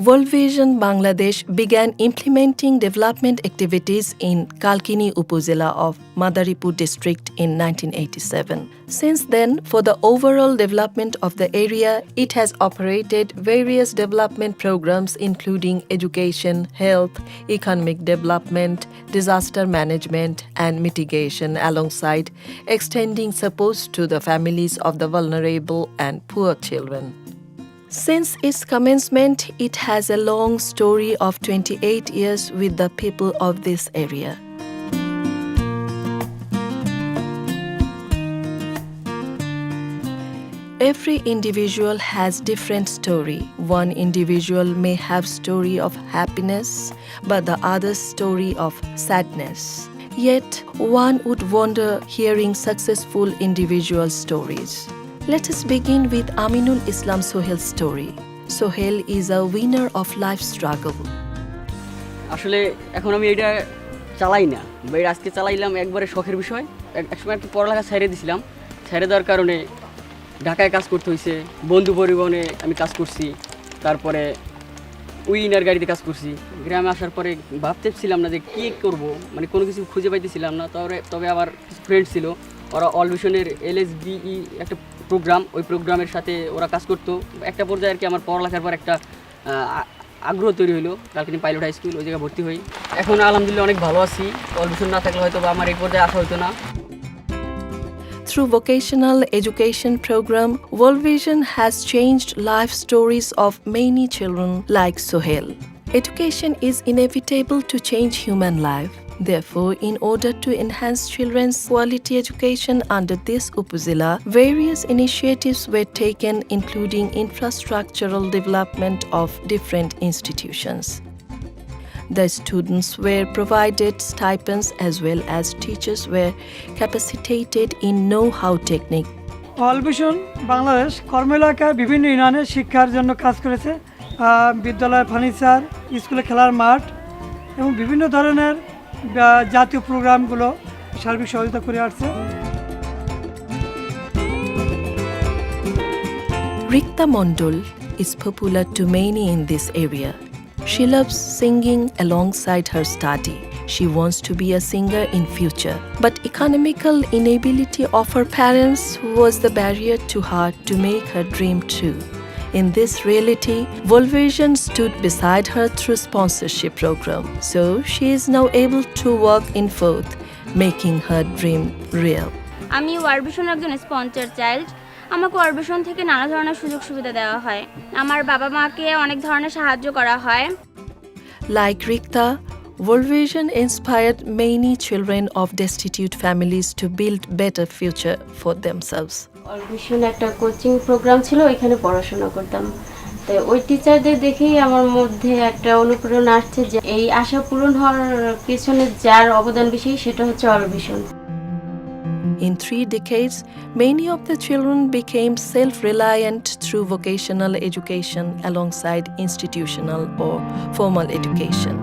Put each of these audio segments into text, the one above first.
World Vision Bangladesh began implementing development activities in Kalkini Upazila of Madaripur district in 1987. Since then, for the overall development of the area, it has operated various development programs including education, health, economic development, disaster management and mitigation, alongside extending support to the families of the vulnerable and poor children. Since its commencement, it has a long story of 28 years with the people of this area. Every individual has different story. One individual may have story of happiness, but the other's story of sadness. Yet, one would wonder hearing successful individual stories. Let us begin with Aminul Islam Sohel's story. Sohel is a winner of life struggle. আসলে এখন আমি এটা চালাই না, বা আজকে চালাইলাম একবারে শখের বিষয়। একসময় একটু পড়ালেখা ছেড়ে দিয়েছিলাম, ছেড়ে দেওয়ার কারণে ঢাকায় কাজ করতে হয়েছে, বন্ধু পরিবহনে আমি কাজ করছি, তারপরে উইনার গাড়িতে কাজ করছি। গ্রামে আসার পরে ভাবতেছিলাম না যে কী করব, মানে কোনো কিছু খুঁজে পাইতেছিলাম না। তবে আমার কিছু ফ্রেন্ড ছিল, ওরা অল ভিশনের LSBE একটা প্রোগ্রাম, ওই প্রোগ্রামের সাথে ওরা কাজ করতো। একটা পর্যায়ে আর কি আমার পড়ালেখার পর একটা আগ্রহ তৈরি হলো, কালকিনি পাইলট হাই স্কুল, ওই জায়গায় ভর্তি হই। এখন আলহামদুলিল্লাহ অনেক ভালো আছি। অল ভিশন না থাকলে হয়তো বা আমার এই পর্যায়ে আসা হতো না। Through vocational education program, World Vision has changed life stories of many children like Sohel. Education is inevitable to change human life. Therefore, in order to enhance children's quality education under this Upazila, various initiatives were taken, including infrastructural development of different institutions. The students were provided stipends as well as teachers were capacitated in know-how technique. All vision Bangladesh কর্ম এলাকায় বিভিন্ন ইউনিয়নে শিক্ষার জন্য কাজ করেছে। বিদ্যালয়ের furniture, স্কুলে খেলার মাঠ এবং বিভিন্ন ধরনের জাতীয় প্রোগ্রামগুলো সার্বিক সহযোগিতা করে আসছে। Rikta Mondol is popular to many in this area. She loves singing alongside her study. She wants to be a singer in future. But economical inability of her parents was the barrier to her to make her dream true. In this reality, World Vision stood beside her through sponsorship program. So she is now able to work in both, making her dream real. আমি world ভিশনের একজন sponsor child. আমাকে world vision থেকে নানা ধরনের সুযোগ সুবিধা দেওয়া হয়। আমার বাবা মাকে অনেক ধরনের সাহায্য করা হয়। Like Rikta, World Vision inspired many children of destitute families to build better future for themselves. World vision একটা কোচিং প্রোগ্রাম ছিল, ওইখানে পড়াশোনা করতাম। তো ওই টিচারদের দেখেই আমার মধ্যে একটা অনুপ্রেরণা আসছে যে এই আশা পূরণ হওয়ার পিছনে যার অবদান বেশি সেটা হচ্ছে world vision. In 3 decades, many of the children became self-reliant through vocational education alongside institutional or formal education.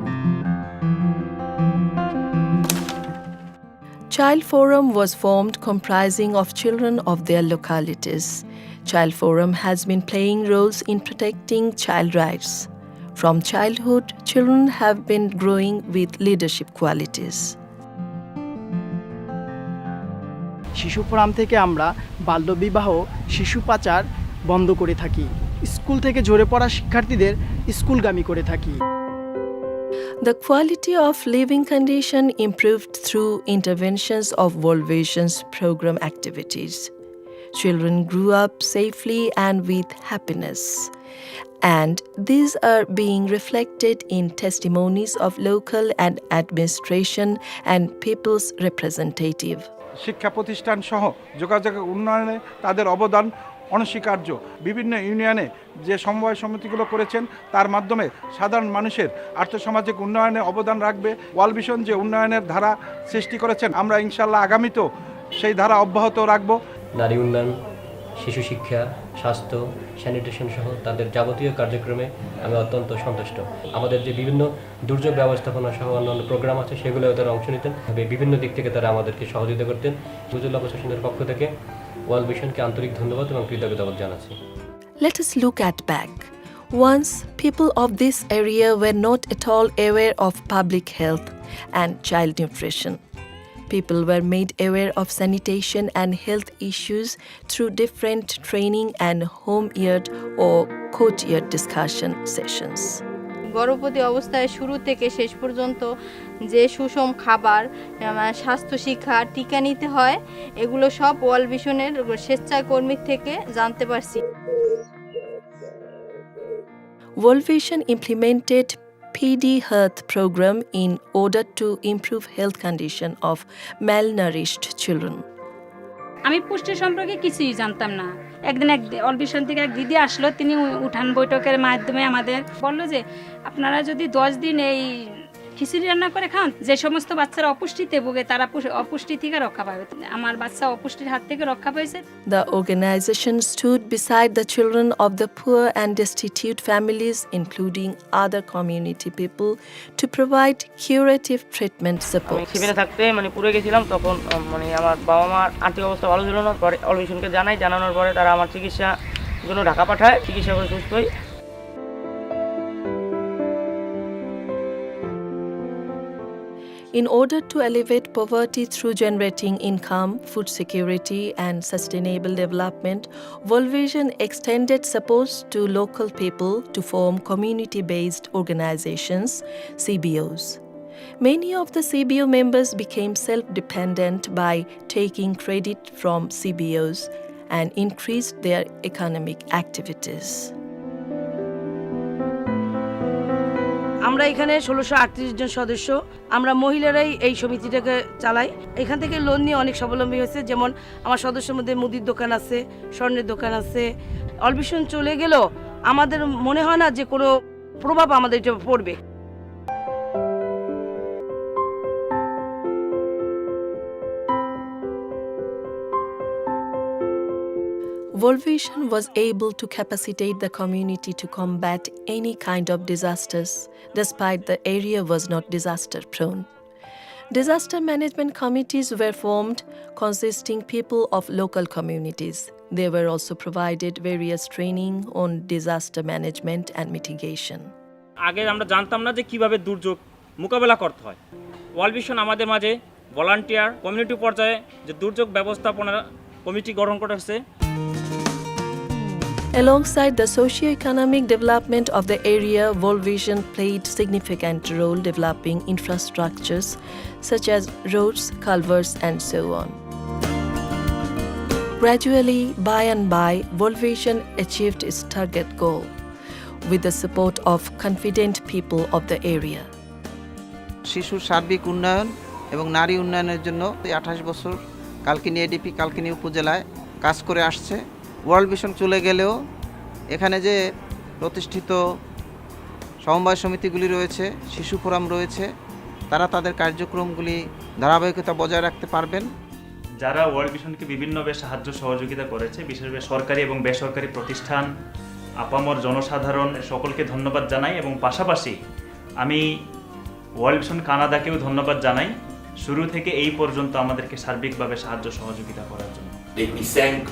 Child Forum was formed comprising of children of their localities. Child Forum has been playing roles in protecting child rights. From childhood, children have been growing with leadership qualities. শিশু forum থেকে আমরা বাল্যবিবাহ, শিশু পাচার বন্ধ করে থাকি। School থেকে ঝরে পড়া শিক্ষার্থীদের স্কুলগামী করে থাকি। The quality of living condition improved through interventions of World Vision's program activities. Children grew up safely and with happiness. And these are being reflected in testimonies of local and administration and people's representative. শিক্ষা প্রতিষ্ঠান সহ যোগাযোগ উন্নয়নে তাদের অবদান অনস্বীকার্য। বিভিন্ন ইউনিয়নে যে সমবায় সমিতিগুলো করেছেন তার মাধ্যমে সাধারণ মানুষের আর্থসামাজিক উন্নয়নে অবদান রাখবে। ওয়ার্ল্ড ভিশন যে উন্নয়নের ধারা সৃষ্টি করেছেন, আমরা ইনশাআল্লাহ আগামীতেও সেই ধারা অব্যাহত রাখব। নারী উন্নয়ন, শিশু শিক্ষা, স্বাস্থ্য, স্যানিটেশন সহ তাদের যাবতীয় কার্যক্রমে আমি অত্যন্ত সন্তুষ্ট। আমাদের যে বিভিন্ন দুর্যোগ ব্যবস্থাপনা সহ অন্যান্য প্রোগ্রাম আছে সেগুলোও তারা অংশ নিতেন। বিভিন্ন দিক থেকে তারা আমাদেরকে সহযোগিতা করতেন। উপজেলা প্রশাসনের পক্ষ থেকে ওয়ার্ল্ড ভিশনকে আন্তরিক ধন্যবাদ এবং কৃতজ্ঞতা জানাচ্ছি। Let us look at back. Once, people of this area were not at all aware of public health and child nutrition. People were made aware of sanitation and health issues through different training and home-yard or court-yard discussion sessions. গর্ভবতী অবস্থায় শুরু থেকে শেষ পর্যন্ত যে সুষম খাবার, স্বাস্থ্য শিক্ষা, টিকা নিতে হয়, এগুলো সব ওয়ার্ল্ড ভিশনের স্বেচ্ছাকর্মী থেকে জানতে পারছি। World Vision implemented PD Health program in order to improve health condition of malnourished children. আমি পুষ্টি সম্পর্কে কিছুই জানতাম না। একদিন অলভিশন থেকে এক দিদি আসলো, তিনি উঠান বৈঠকের মাধ্যমে আমাদের বললো যে আপনারা যদি 10 দিন এই খিচুড়ি রান্না করে খান, যে সমস্ত বাচ্চারা অপুষ্টিতে ভোগে তারা অপুষ্টি থেকে রক্ষা পাবে। আমার বাচ্চা অপুষ্টির হাত থেকে রক্ষা পেয়েছে। The organization stood beside the children of the poor and destitute families, including other community people, to provide curative treatment support. আমি শিবিরে থাকতে পুরে গেছিলাম, তখন আমার বাবা মার আর্থিক অবস্থা ভালো ছিল না। পরে অলভিশনকে জানানোর পরে তারা আমার চিকিৎসার জন্য ঢাকা পাঠায়, চিকিৎসা করে সুস্থ হই। In order to elevate poverty through generating income, food security, and sustainable development, World Vision extended support to local people to form community-based organizations, CBOs. Many of the CBO members became self-dependent by taking credit from CBOs and increased their economic activities. আমরা এখানে 1638 জন সদস্য, আমরা মহিলারাই এই সমিতিটাকে চালাই। এখান থেকে loan নিয়ে অনেক স্বাবলম্বী হয়েছে। যেমন আমার সদস্যের মধ্যে মুদির দোকান আছে, স্বর্ণের দোকান আছে। অলভিশন চলে গেলেও আমাদের মনে হয় না যে কোনো প্রভাব আমাদের এটা পড়বে। World Vision was able to capacitate the community to combat any kind of disasters, despite the area was not disaster-prone. Disaster management committees were formed consisting people of local communities. They were also provided various training on disaster management and mitigation. আগে আমরা জানতাম না যে কিভাবে দুর্যোগ মোকাবেলা করতে হয়। ওয়ার্ল্ড ভিশন আমাদের মাঝে ভলান্টিয়ার কমিউনিটি পর্যায়ে যে দুর্যোগ ব্যবস্থাপনা কমিটি গঠন করেছে। Alongside the socio-economic development of the area, World Vision played significant role developing infrastructures such as roads, culverts, and so on. Gradually, by and by, World Vision achieved its target goal with the support of confident people of the area. শিশুর সার্বিক উন্নয়ন এবং নারী উন্নয়নের জন্য 28 বছর Kalkini ADP Kalkini উপজেলায় কাজ করে আসছে। ওয়ার্ল্ড ভিশন চলে গেলেও এখানে যে প্রতিষ্ঠিত সমবায় সমিতিগুলি রয়েছে, শিশু ফোরাম রয়েছে, তারা তাদের কার্যক্রমগুলি ধারাবাহিকতা বজায় রাখতে পারবেন। যারা ওয়ার্ল্ড ভিশনকে বিভিন্নভাবে সাহায্য সহযোগিতা করেছে, বিশেষভাবে সরকারি এবং বেসরকারি প্রতিষ্ঠান, আপামর জনসাধারণ সকলকে ধন্যবাদ জানাই এবং পাশাপাশি আমি ওয়ার্ল্ড ভিশন কানাডাকেও ধন্যবাদ জানাই শুরু থেকে এই পর্যন্ত আমাদেরকে সার্বিকভাবে সাহায্য সহযোগিতা করার জন্য। Let me thank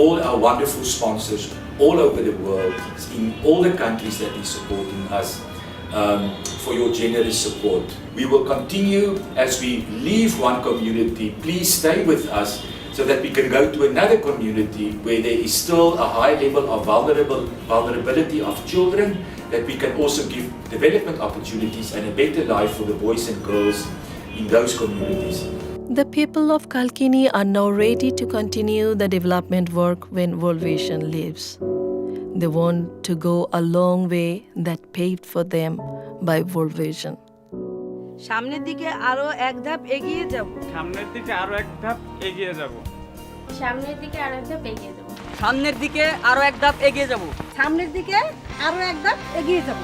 all our wonderful sponsors all over the world, in all the countries that are supporting us, for your generous support. We will continue as we leave one community. Please stay with us so that we can go to another community where there is still a high level of vulnerability of children, that we can also give development opportunities and a better life for the boys and girls in those communities. The people of Kalkini are now ready to continue the development work when World Vision leaves. They want to go a long way that paved for them by World Vision. সামনের দিকে আরো এক ধাপ এগিয়ে যাব। সামনের দিকে আরো এক ধাপ এগিয়ে যাব। সামনের দিকে আরো এক ধাপ এগিয়ে যাব। সামনের দিকে আরো এক ধাপ এগিয়ে যাব। সামনের দিকে আরো এক ধাপ এগিয়ে যাব।